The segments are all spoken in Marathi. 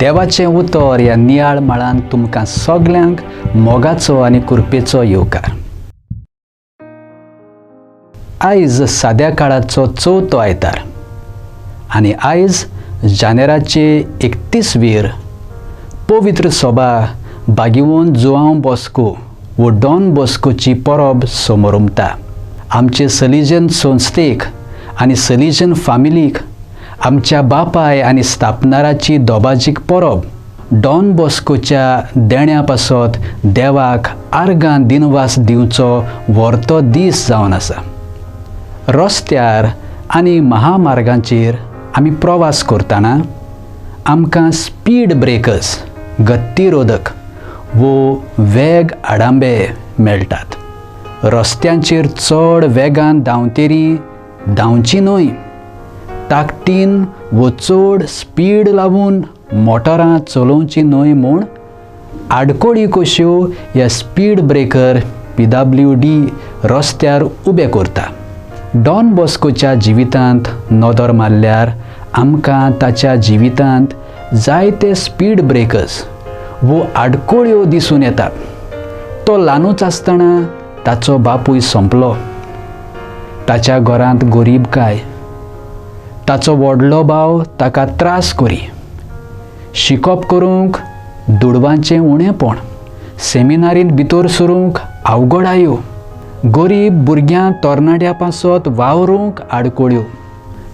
देवाचें उतर ह्या नियाळ माळान तुमकां सगल्यांक मोगाचो आनी कृपेचो येवकार. आयज साद्या काळाचो चवथो आयतार आनी आयज जानेराचे 31 पवित्र सभा बागिवोन जुआंव बॉस्को वो डॉन बॉस्कोची परब समोर उमता. आमचे सलिजन संस्थेक आनी सलिजन फामिलीक आमच्या बापाय आनी स्थापनाराची दोबाजीक परब डॉन बॉस्कोच्या देण्या पासत देवाक आर्गां दिनवास दिवचो व्हरतो दीस जावन आसा. रस्त्यार आनी महामार्गांचेर आमी प्रवास करतना आमकां स्पीड ब्रेकर्स गत्तीरोधक वो वेग आडांबे मेळटात. रस्त्यांचेर चड वेगान धांवतेरी धांवची न्हय, ताकटीन वो चड स्पीड लावून मोटारां चलोवची न्हय म्हूण आडकोळी कश्यो ह्या स्पीड ब्रेकर PWD रस्त्यार उबे करता. डॉन बॉस्कोच्या जिवितांत नदर मारल्यार आमकां ताच्या जिवितांत जायते स्पीड ब्रेकर्स वो आडकोळ्यो दिसून येतात. तो ल्हानूच आसतना ताचो बापूय संपलो. ताच्या घरांत गरीबकाय. ताचो व्हडलो भाव ताका त्रास करी. शिकप करूंक दुडवांचें उणेंपण. सेमिनारींत भितर सरूंक अवघडायो. गरीब भुरग्यांक तरणाट्या पासत वावरूंक आडकोळ्यो.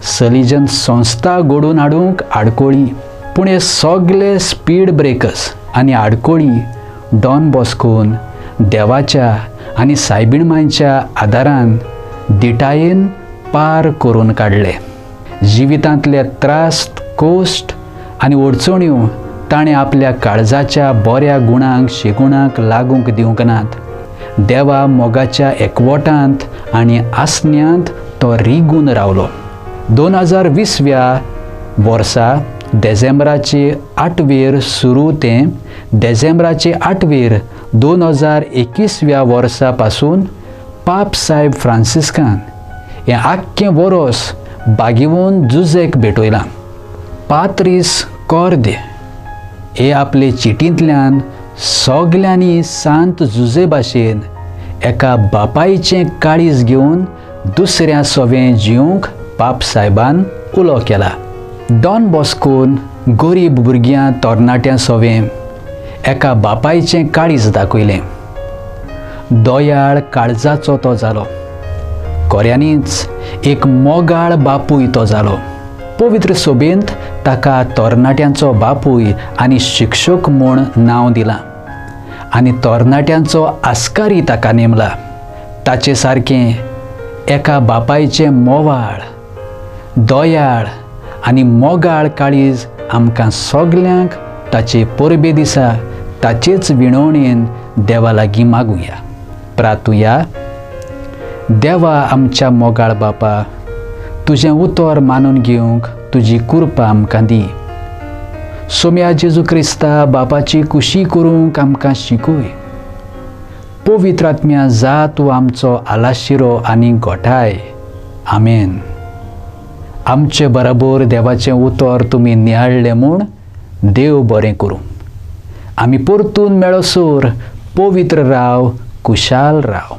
सलिजन संस्था घडोवन हाडूंक आडकोळी. पूण हे सगळे स्पीड ब्रेकर्स आनी आडकोळी डॉन बॉस्कोन देवाच्या आनी सायबीणमांच्या आदारान दिटायेन पार करून काडले. जिवितांतले त्रास कोश्ट आनी अडचण्यो ताणें आपल्या काळजाच्या बऱ्या गुणांक शेगुणांक लागूंक दिवंक नात. देवा मोगाच्या एकवटांत आनी आसन्यांत तो रिगून रावलो. 2020 वर्सा डिसेंबराचे 8 सुरू ते डिसेंबराचे 8 2021 वर्सा पासून पाप साहेब फ्रांसिस्कान हें आख्खें वरोस बागिवोन जुजेक भेटयलां. पात्रीस कॉर्दे हे आपले चिटींतल्यान सगल्यांनी सांत जुजे भाशेन एका बापायचें काळीज घेवन दुसऱ्या सवें जिवंक पाप साहेबान उलो केला. डॉन बॉस्कोन गरीब भुरग्यां तरणाट्यां सवें एका बापायचें काळीज दाखयलें. दोयाळ काळजाचो तो जालो. खऱ्यांनीच एक मोगाळ बापूय तो जालो. पवित्र सभेंत ताका तरणाट्यांचो बापूय आनी शिक्षक म्हूण नांव दिलां आनी तरणाट्यांचो आस्कारी ताका नेमला. ताचे सारकें एका बापायचें मोवाळ, दोयाळ आनी मोगाळ काळीज आमकां सगल्यांक ताचे परबे दिसा ताचेच विणवणेन देवा लागीं मागुया. प्रार्थुया. देवा आमच्या मोगाळ बापा, तुजें उतर मानून घेवंक तुजी कृपा आमकां दी. सोम्या जेजू क्रिस्ता बापाची कुशी करूंक आमकां शिकय. पवित्र आत्म्या जा तूं आमचो आलाशिरो आनी घोटाय. आमेन. आमचे बराबर देवाचें उतर तुमी नियाळ्ळें म्हूण देव बरें करूं. आमी परतून मेळसर पवित्र राव, कुशाल राव.